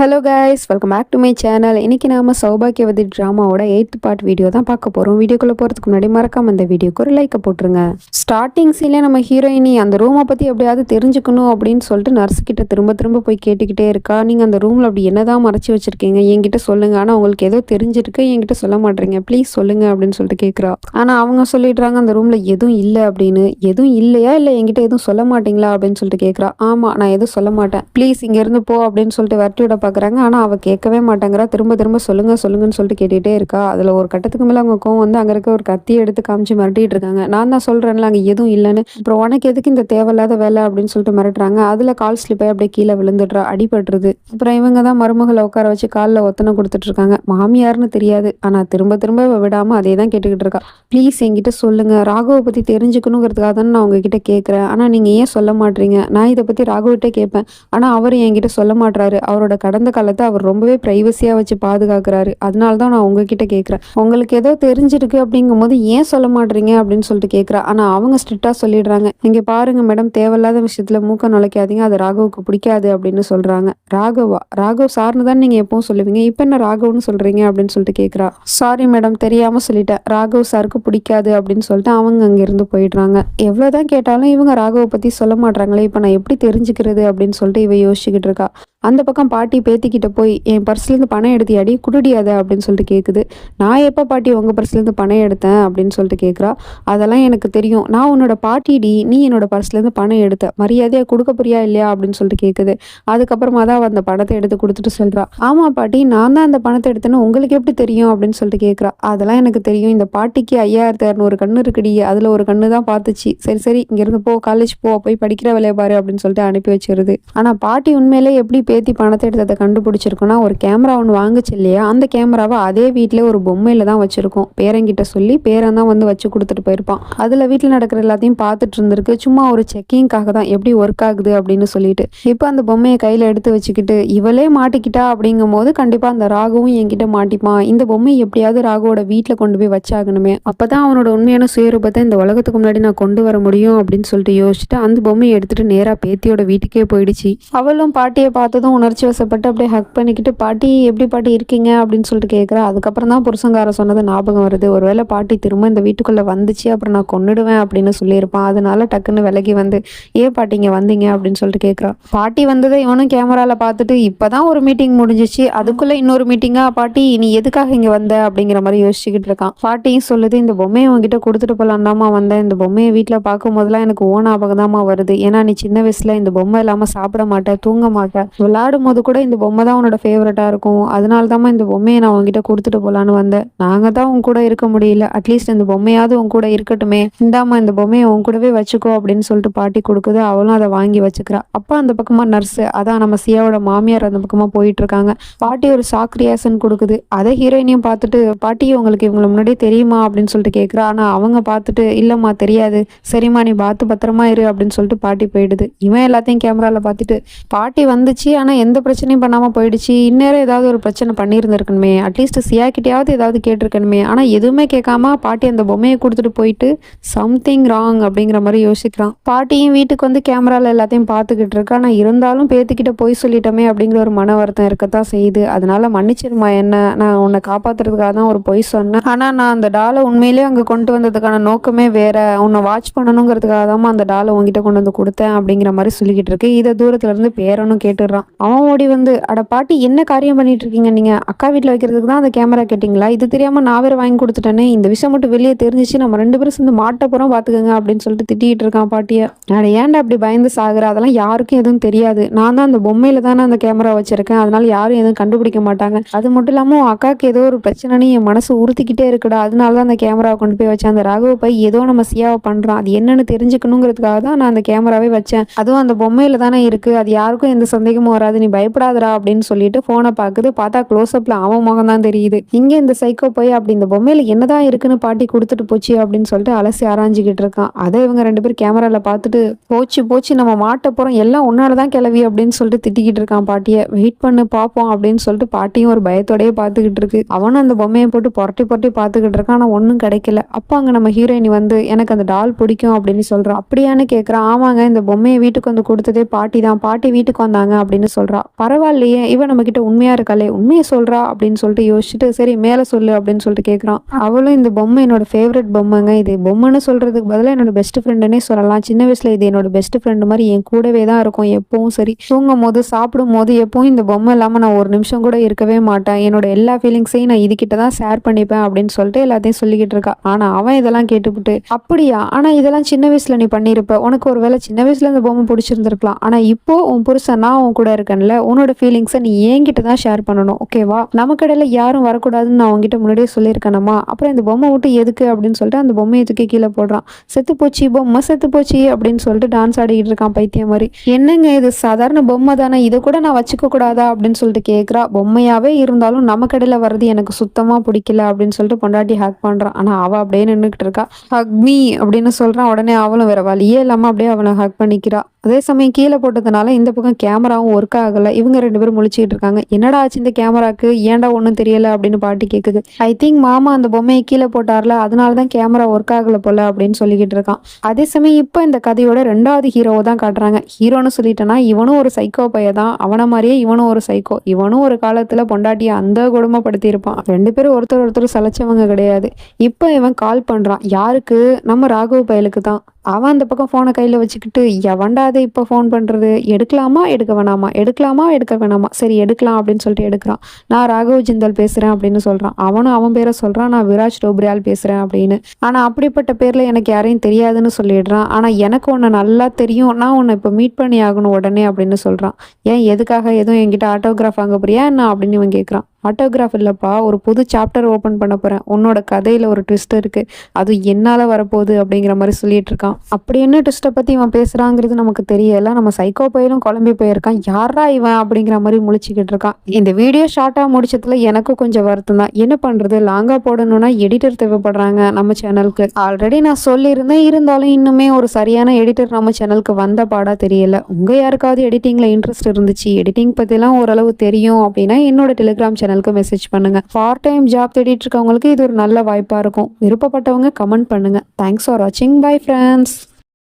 Hello guys, welcome back to my channel. இன்றைக்கி நாம் சௌபாக்கியவதி ட்ராமாவோட 8th part video தான் பார்க்க போகிறோம். வீடியோக்குள்ளே போகிறதுக்கு முன்னாடி மறக்காம அந்த வீடியோக்கு ஒரு லைக்கை போட்டுருங்க. ஸ்டார்டிங் சீன்ல நம்ம ஹீரோயினி அந்த ரூமை பற்றி எப்படியாவது தெரிஞ்சுக்கணும் அப்படின்னு சொல்லிட்டு நர்ஸுக்கிட்ட திரும்ப போய் கேட்டுக்கிட்டே இருக்கா. நீங்கள் அந்த ரூமில் அப்படி என்னதான் மறைச்சி வச்சுருக்கீங்க, என்கிட்ட சொல்லுங்கள். ஆனால் உங்களுக்கு ஏதோ தெரிஞ்சிருக்கு, என்கிட்ட சொல்ல மாட்டேறீங்க, ப்ளீஸ் சொல்லுங்கள் அப்படின்னு சொல்லிட்டு கேட்குறா. ஆனால் அவங்க சொல்லிடுறாங்க அந்த ரூமில் எதுவும் இல்லை அப்படின்னு. எதுவும் இல்லையா, இல்லை என்கிட்ட எதுவும் சொல்ல மாட்டீங்களா அப்படின்னு சொல்லிட்டு கேட்குறா. ஆமாம், நான் எதுவும் சொல்ல மாட்டேன், ப்ளீஸ் இங்கேருந்து போ அப்படின்னு சொல்லிட்டு விரட்டி விட பார்க்குறாங்க. ஆனால் அவள் கேட்கவே மாட்டேங்கிறா. திரும்ப சொல்லுங்கன்னு சொல்லிட்டு கேட்டுகிட்டே இருக்கா. அதில் ஒரு கட்டத்துக்கு மேலே அவங்க கோவம் வந்து அங்கே இருக்க ஒரு கத்தியை எடுத்து காமிச்சு மிரட்டிட்டு இருக்காங்க. நான் தான் சொல்கிறேன்ல அங்கே எதுவும் இல்லைன்னு, அப்புறம் உனக்கு எதுக்கு இந்த தேவையில்லாத வேலை அப்படின்னு சொல்லிட்டு மிரட்டுறாங்க. அதில் கால் ஸ்லிப்பாக அப்படியே கீழே விழுந்துடுறா, அடிபட்டுருது. அப்புறம் இவங்க தான் மருமகளை உட்கார வச்சு காலில் ஒத்தனை கொடுத்துட்டு இருக்காங்க. மாமியார்னு தெரியாது, ஆனால் திரும்ப விடாமல் அதே தான் கேட்டுக்கிட்டு இருக்கா. ப்ளீஸ் என்கிட்ட சொல்லுங்க, ராகவை பற்றி தெரிஞ்சுக்கணுங்கிறதுக்காக தானே நான் உங்ககிட்ட கேட்குறேன். ஆனால் நீங்கள் ஏன் சொல்ல மாட்டீங்க? நான் இதை பற்றி ராகவிட்டே கேட்பேன், ஆனால் அவர் என்கிட்ட சொல்ல மாட்டாரு. அவரோட கடந்த காலத்தை அவர் ரொம்பவே பிரைவசியாக வச்சு பாதுகாக்கிறாரு. அதனால தான் நான் உங்ககிட்ட கேட்குறேன், உங்களுக்கு ஏதோ தெரிஞ்சிருக்கு அப்படிங்கும் போது ஏன் சொல்ல மாட்டீங்க அப்படின்னு சொல்லிட்டு கேட்குறா. ஆனால் அவங்க ஸ்ட்ரிக்டாக சொல்லிடுறாங்க, இங்கே பாருங்க மேடம், தேவையில்லாத விஷயத்தில் மூக்க நுழைக்காதீங்க, அது ராகவுக்கு பிடிக்காது அப்படின்னு சொல்கிறாங்க. ராகவ் சார்னு தான் நீங்கள் எப்பவும் சொல்லுவீங்க, இப்போ என்ன ராகவ்னு சொல்கிறீங்க அப்படின்னு சொல்லிட்டு கேட்குறா. சாரி மேடம், தெரியாமல் சொல்லிட்டேன், ராகவ் சாருக்கு பிடிக்காது அப்படின்னு சொல்லிட்டு அவங்க அங்கேருந்து போயிடுறாங்க. எவ்வளோதான் கேட்டாலும் இவங்க ராகவை பற்றி சொல்ல மாட்டாங்களே, இப்போ நான் எப்படி தெரிஞ்சுக்கிறது அப்படின்னு சொல்லிட்டு இவ யோசிச்சுக்கிட்டு இருக்கா. அந்த பக்கம் பாட்டி பேத்திக்கிட்ட போய் என் பர்ஸ்லேருந்து பணம் எடுத்தியாடி, குடுடியாத அப்படின்னு சொல்லிட்டு கேட்குது. நான் எப்போ பாட்டி உங்கள் பர்ஸ்லேருந்து பணம் எடுத்தேன் அப்படின்னு சொல்லிட்டு கேட்குறா. அதெல்லாம் எனக்கு தெரியும், நான் உன்னோட பாட்டிடி, நீ என்னோட பர்ஸ்லேருந்து பணம் எடுத்த, மரியாதையாக கொடுக்க போறியா இல்லையா அப்படின்னு சொல்லிட்டு கேட்குது. அதுக்கப்புறமா தான் அவள் அந்த பணத்தை எடுத்து கொடுத்துட்டு சொல்கிறா. ஆமாம் பாட்டி, நான் தான் அந்த பணத்தை எடுத்தேன்னு உங்களுக்கு எப்படி தெரியும் அப்படின்னு சொல்லிட்டு கேட்குறா. அதெல்லாம் எனக்கு தெரியும், இந்த பாட்டிக்கு 5600 கண்ணு இருக்குடி, அதில் ஒரு கண்ணு தான் பார்த்துச்சு. சரி இங்கேருந்து போ, காலேஜ் போய் படிக்கிற வேலையை பாரு அப்படின்னு சொல்லிட்டு அனுப்பி வச்சிருது. ஆனால் பாட்டி உண்மையிலே எப்படி பேத்தி பணத்தை எடுத்ததை கண்டுபிடிச்சிருக்கோன்னா, ஒரு கேமரா ஒன்று வாங்குச்சு இல்லையா, அந்த கேமராவை அதே வீட்டில் ஒரு பொம்மையில தான் வச்சிருக்கோம். பேரங்கிட்ட சொல்லி பேரன் தான் வந்து வச்சு கொடுத்துட்டு போயிருப்பான். அதில் வீட்டில் நடக்கிற எல்லாத்தையும் பார்த்துட்டு இருந்திருக்கு, சும்மா ஒரு செக்கிங்காக தான் எப்படி ஒர்க் ஆகுது அப்படின்னு சொல்லிட்டு. இப்போ அந்த பொம்மையை கையில் எடுத்து வச்சுக்கிட்டு இவளே மாட்டிக்கிட்டா அப்படிங்கும் போது கண்டிப்பாக அந்த ராகவும் என்கிட்ட மாட்டிப்பான். இந்த பொம்மையை எப்படியாவது ராகுவோட வீட்டில் கொண்டு போய் வச்சாகணுமே, அப்பதான் அவனோட உண்மையான சுயரூபத்தை இந்த உலகத்துக்கு முன்னாடி நான் கொண்டு வர முடியும் அப்படின்னு சொல்லிட்டு யோசிச்சுட்டு அந்த பொம்மையை எடுத்துட்டு நேராக பேத்தியோட வீட்டுக்கே போயிடுச்சு. அவளும் பாட்டியை பார்த்ததும் உணர்ச்சி வசப்பட்டு அப்படியே ஹக் பண்ணிக்கிட்டு, பாட்டி எப்படி பாட்டி இருக்கீங்க அப்படின்னு சொல்லிட்டு கேட்குறா. அதுக்கப்புறம் தான் புருஷங்கார சொன்னது ஞாபகம் வருது. ஒருவேளை பாட்டி திரும்ப இந்த வீட்டுக்குள்ளே வந்துச்சு, அப்புறம் நான் கொன்னுடுவேன் அப்படின்னு சொல்லியிருப்பான். அதனால டக்குன்னு விலகி வந்து, ஏன் பாட்டி இங்கே வந்தீங்க அப்படின்னு சொல்லிட்டு கேட்குறா. பாட்டி வந்ததை இவனும் கேமராவில் பார்த்துட்டு, இப்போதான் ஒரு மீட்டிங் முடிஞ்சிச்சு, அதுக்குள்ளே இன்னொரு மீட்டிங்கா பாட்டி, நீ எதுக்காக இங்கே வந்த அப்படிங்கிற மாதிரி யோசிச்சுக்கிட்டு இருக்கான். பாட்டியும் சொல்லுது, இந்த பொம்மையை உங்ககிட்ட கொடுத்துட்டு போலான்டாமா வந்தேன், இந்த பொம்மையை வீட்டில் பார்க்கும் போதெல்லாம் எனக்கு ஓன் ஞாபகம் தாமா வருது. ஏன்னா நீ சின்ன வயசுல இந்த பொம்மை இல்லாமல் சாப்பிட மாட்டேன், தூங்க மாட்டேன், விளையாடும் போது கூட இந்த பொம்மை தான் உன்னோட ஃபேவரட்டாக இருக்கும். அதனால தான் இந்த பொம்மையை நான் உங்ககிட்ட கொடுத்துட்டு போகலான்னு வந்தேன். நாங்கள் தான் உன் கூட இருக்க முடியல, அட்லீஸ்ட் இந்த பொம்மையாவது உன் கூட இருக்கட்டுமே, இந்தாமா இந்த பொம்மையை உன் கூடவே வச்சுக்கோ அப்படின்னு சொல்லிட்டு பாட்டி கொடுக்குது. அவளும் அதை வாங்கி வச்சுக்கிறா. அப்போ அந்த பக்கமாக நர்ஸு, அதான் நம்ம சியாவோட மாமியார், அந்த பக்கமாக போயிட்டு இருக்காங்க. பாட்டி ஒரு ஷாக் ரியாக்ஷன் கொடுக்குது. அதை ஹீரோயினையும் பார்த்துட்டு, பாட்டி உங்களுக்கு இவங்களை முன்னாடியே தெரியுமா அப்படின்னு சொல்லிட்டு கேட்குறா. ஆனால் அவங்க பார்த்துட்டு, இல்லைம்மா தெரியாது, சரிம்மா நீ பார்த்து பத்திரமா இரு அப்படின்னு சொல்லிட்டு பாட்டி போயிடுது. இவன் எல்லாத்தையும் கேமராவில் பார்த்துட்டு, பாட்டி வந்துச்சு ஆனால் எந்த பிரச்சனையும் பண்ணாமல் போயிடுச்சு, இந்நேரம் ஏதாவது ஒரு பிரச்சனை பண்ணியிருந்திருக்கணுமே, அட்லீஸ்ட் சியாக்கிட்டையாவது ஏதாவது கேட்டிருக்கணுமே, ஆனால் எதுவுமே கேட்காம பாட்டி அந்த பொம்மையை கொடுத்துட்டு போயிட்டு சம்திங் ராங் அப்படிங்கிற மாதிரி யோசிக்கிறான். பாட்டியும் வீட்டுக்கு வந்து கேமராவில் எல்லாத்தையும் பார்த்துக்கிட்டு இருக்கா. ஆனால் இருந்தாலும் பேத்திக்கிட்ட போய் சொல்லிட்டோமே அப்படிங்கிற ஒரு மன வருத்தம் இருக்கத்தான் செய்யுது. அதனால மன்னிச்சிருமா, என்ன நான் உன்னை காப்பாற்றுறதுக்காக தான் ஒரு பொய் சொன்னேன், ஆனால் நான் அந்த டாலை உண்மையிலேயே அங்கே கொண்டு வந்ததுக்கான நோக்கமே வேற, உன்னை வாட்ச் பண்ணணுங்கிறதுக்காக தான் அந்த டாலை உங்ககிட்ட கொண்டு வந்து கொடுத்தேன் அப்படிங்கிற மாதிரி சொல்லிக்கிட்டு இருக்கு. இதை தூரத்துல இருந்து பேரனும் கேட்டுடுறான். அவன் ஓடி வந்து, அட பாட்டி என்ன காரியம் பண்ணிட்டு இருக்கீங்க, நீங்க அக்கா வீட்டில் வைக்கிறதுக்கு தான் அந்த கேமரா கேட்டிங்களா, இது தெரியாம நான் வேற வாங்கி கொடுத்துட்டேனே, இந்த விஷயம் மட்டும் வெளியே தெரிஞ்சிச்சு நம்ம 2 பேரும் சேர்ந்து மாட்ட போறோம் பாத்துக்கோங்க அப்படின்னு சொல்லிட்டு திட்டிகிட்டு இருக்கான் பாட்டியை. நான் ஏன்டா அப்படி பயந்து சாகுற, அதெல்லாம் யாருக்கும் எதுவும் தெரியாது, நான் தான் அந்த பொம்மையில தானே அந்த கேமரா வச்சிருக்கேன், அதனால யாரும் எதுவும் கண்டுபிடிக்க மாட்டாங்க, அது மட்டும் இல்லாம அக்காவுக்கு ஏதோ ஒரு பிரச்சனைன்னு என் மனசு உறுத்திக்கிட்டே இருக்குடா, அதனால தான் அந்த கேமராவை கொண்டு போய் வச்சேன், அந்த ராகவ போய் ஏதோ நம்ம சியாவை பண்றான், அது என்னன்னு தெரிஞ்சுக்கணுங்கிறதுக்காக தான் நான் அந்த கேமராவே வச்சேன், அதுவும் அந்த பொம்மையில தானே இருக்கு, அது யாருக்கும் எந்த சந்தேகமும் வராது, நீ பயப்படாதரா அப்படின்னு சொல்லிட்டு போனை பார்க்குது. பார்த்தா க்ளோஸ்அப்ல அவன் முகம் தான் தெரியுது. இங்க இந்த சைக்கோ போய் அப்படி இந்த பொம்மையில என்னதான் இருக்குன்னு பாட்டி கொடுத்துட்டு போச்சு அப்படின்னு சொல்லிட்டு அலசி ஆராய்ஞ்சிக்கிட்டு இருக்கான். அதை இவங்க 2 பேரும் கேமரால பார்த்துட்டு, போச்சு நம்ம மாட்ட போறோம், எல்லாம் உன்னாலதான் கிளவி அப்படின்னு சொல்லிட்டு திட்டிக்கிட்டு இருக்கான் பாட்டியை. வெயிட் பண்ணு பார்ப்போம் அப்படின்னு சொல்லிட்டு பாட்டியும் ஒரு பயத்தோடய பார்த்துக்கிட்டு இருக்கு. அவனும் அந்த பொம்மையை போட்டு புரட்டி பார்த்துக்கிட்டு இருக்கான். ஆனா ஒன்றும் கிடைக்கல. அப்போ அங்க நம்ம ஹீரோயினி வந்து, எனக்கு அந்த டால் பிடிக்கும் அப்படின்னு சொல்றான். அப்படியான்னு கேட்குறான். ஆமாங்க, இந்த பொம்மையை வீட்டுக்கு வந்து கொடுத்ததே பாட்டி தான், பாட்டி வீட்டுக்கு வந்தாங்க அப்படின்னு அப்படின்னு சொல்றா. பரவாயில்லையே, இவ நம்ம கிட்ட உண்மையா இருக்காளே, உண்மையை சொல்றா அப்படின்னு சொல்லிட்டு யோசிச்சுட்டு சரி மேல சொல்லு அப்படின்னு சொல்லிட்டு கேட்குறான். அவளும் இந்த பொம்மை என்னோட ஃபேவரட் பொம்மைங்க, இது பொம்மைன்னு சொல்றதுக்கு பதிலாக என்னோட பெஸ்ட் ஃப்ரெண்டுன்னே சொல்லலாம். சின்ன வயசுல இது என்னோட பெஸ்ட் ஃப்ரெண்டு மாதிரி என் கூடவே தான் இருக்கும் எப்பவும். சரி தூங்கும் போது சாப்பிடும் போது எப்பவும் இந்த பொம்மை இல்லாமல் நான் ஒரு நிமிஷம் கூட இருக்கவே மாட்டேன். என்னோட எல்லா ஃபீலிங்ஸையும் நான் இதுகிட்ட தான் ஷேர் பண்ணிப்பேன் அப்படின்னு சொல்லிட்டு எல்லாத்தையும் சொல்லிக்கிட்டு இருக்கா. ஆனா அவன் இதெல்லாம் கேட்டுவிட்டு அப்படியா, ஆனா இதெல்லாம் சின்ன வயசுல நீ பண்ணியிருப்ப, உனக்கு ஒரு வேளை சின்ன வயசுல இந்த பொம்மை பிடிச்சிருந்துருக்கலாம். ஆனா இப்போ உன் புருஷன் நான் உன் கூட இருக்கேன்ல, உன்னோட ஃபீலிங்ஸை நீ என்கிட்ட தான் ஷேர் பண்ணணும், ஓகேவா? நமக்கிடையில யாரும் வரக்கூடாதுன்னு நான் உங்ககிட்ட முன்னாடியே சொல்லியிருக்கேனம்மா. அப்புறம் இந்த பொம்மை விட்டு எதுக்கு அப்படின்னு சொல்லிட்டு அந்த பொம்மையை தூக்கி கீழே போடுறான். செத்து போச்சு பொம்மை, செத்து போச்சு அப்படின்னு சொல்லிட்டு டான்ஸ் ஆடிக்கிட்டு இருக்கான் பைத்தியம் மாதிரி. என்னங்க இது சாதாரண பொம்மை தானே, இதை கூட நான் வச்சுக்க கூடாதா அப்படின்னு சொல்லிட்டு கேட்குறா. பொம்மையாவே இருந்தாலும் நமக்கிடையில வர்றது எனக்கு சுத்தமா பிடிக்கல அப்படின்னு சொல்லிட்டு பொண்டாட்டி ஹேக் பண்றான். ஆனா அவ அப்படியே நின்றுக்கிட்டு இருக்கா. ஹக் மீ அப்படின்னு சொல்றான். உடனே அவளும் வேற வழியே இல்லாம அப்படியே அவனை ஹக் பண்ணிக்கிறா. அதே சமயம் கீழே போட்டதுனால இந்த பக்கம் கேமராவும் ஒர்க் ஆகல. இவங்க 2 பேரும் முழிச்சுக்கிட்டு இருக்காங்க. என்னடா ஆச்சு இந்த கேமராக்கு, ஏன்டா ஒன்றும் தெரியல அப்படின்னு பாட்டி கேட்குது. ஐ திங்க் மாமா அந்த பொம்மையை கீழே போட்டார்ல, அதனாலதான் கேமரா ஒர்க் ஆகல போல அப்படின்னு சொல்லிக்கிட்டு இருக்கான். அதே சமயம் இப்போ இந்த கதையோட 2வது ஹீரோவை தான் காட்டுறாங்க. ஹீரோன்னு சொல்லிட்டேன்னா இவனும் ஒரு சைக்கோ பையன் தான். அவனை மாதிரியே இவனும் ஒரு சைக்கோ. இவனும் ஒரு காலத்துல பொண்டாட்டியை அந்த கொடுமைப்படுத்தி இருப்பான். 2 பேரும் ஒருத்தர் சலைச்சவங்க கிடையாது. இப்போ இவன் கால் பண்றான். யாருக்கு? நம்ம ராகவ் பயலுக்கு தான். அவன் அந்த பக்கம் ஃபோனை கையில் வச்சுக்கிட்டு எவன்டா அதை இப்போ ஃபோன் பண்ணுறது, எடுக்கலாமா எடுக்க வேணாமா, எடுக்கலாமா எடுக்க வேணாமா, சரி எடுக்கலாம் அப்படின்னு சொல்லிட்டு எடுக்கிறான். நான் ராகவ் ஜிந்தல் பேசுகிறேன் அப்படின்னு சொல்கிறான். அவனும் அவன் பேரை சொல்கிறான், நான் விராஜ் டோப்ரியால் பேசுகிறேன் அப்படின்னு. ஆனால் அப்படிப்பட்ட பேரில் எனக்கு யாரையும் தெரியாதுன்னு சொல்லிடுறான். ஆனால் எனக்கு உன்னை நல்லா தெரியும், நான் உன்னை இப்போ மீட் பண்ணி ஆகணும் உடனே அப்படின்னு சொல்கிறான். ஏன் எதுக்காக, எதுவும் என்கிட்ட ஆட்டோகிராஃப் வாங்க போறியா என்ன அப்படின்னு இவன் கேட்குறான். ஆட்டோகிராஃப் இல்லைப்பா, ஒரு புது சாப்டர் ஓப்பன் பண்ண போகிறேன், உன்னோட கதையில் ஒரு ட்விஸ்ட் இருக்குது, அது என்னால் வரப்போகுது அப்படிங்கிற மாதிரி சொல்லிட்டு இருக்கான். அப்படி என்ன ட்விஸ்ட்டை பற்றி இவன் பேசுகிறாங்கிறது நமக்கு தெரியல. நம்ம சைக்கோ பையிலும் குழம்பி போயிருக்கான். யாரா இவன் அப்படிங்கிற மாதிரி முழிச்சுக்கிட்டு இருக்கான். இந்த வீடியோ ஷார்ட்டாக முடிச்சதுல எனக்கும் கொஞ்சம் வருத்தம் தான். என்ன பண்ணுறது, லாங்காக போடணும்னா எடிட்டர் தேவைப்படுறாங்க நம்ம சேனலுக்கு. ஆல்ரெடி நான் சொல்லியிருந்தேன், இருந்தாலும் இன்னுமே ஒரு சரியான எடிட்டர் நம்ம சேனலுக்கு வந்த பாடாக தெரியல. உங்கள் யாருக்காவது எடிட்டிங்கில் இன்ட்ரெஸ்ட் இருந்துச்சு, எடிட்டிங் பற்றிலாம் ஓரளவு தெரியும் அப்படின்னா என்னோட டெலிகிராம் சேனலுக்கு மெசேஜ் பண்ணுங்க. பார்ட் டைம் ஜாப் தேடிட்டு இருக்கவங்களுக்கு இது ஒரு நல்ல வாய்ப்பா இருக்கும். விருப்பப்பட்டவங்க கமெண்ட் பண்ணுங்க. தேங்க்ஸ் ஃபார் வாட்சிங். Bye friends.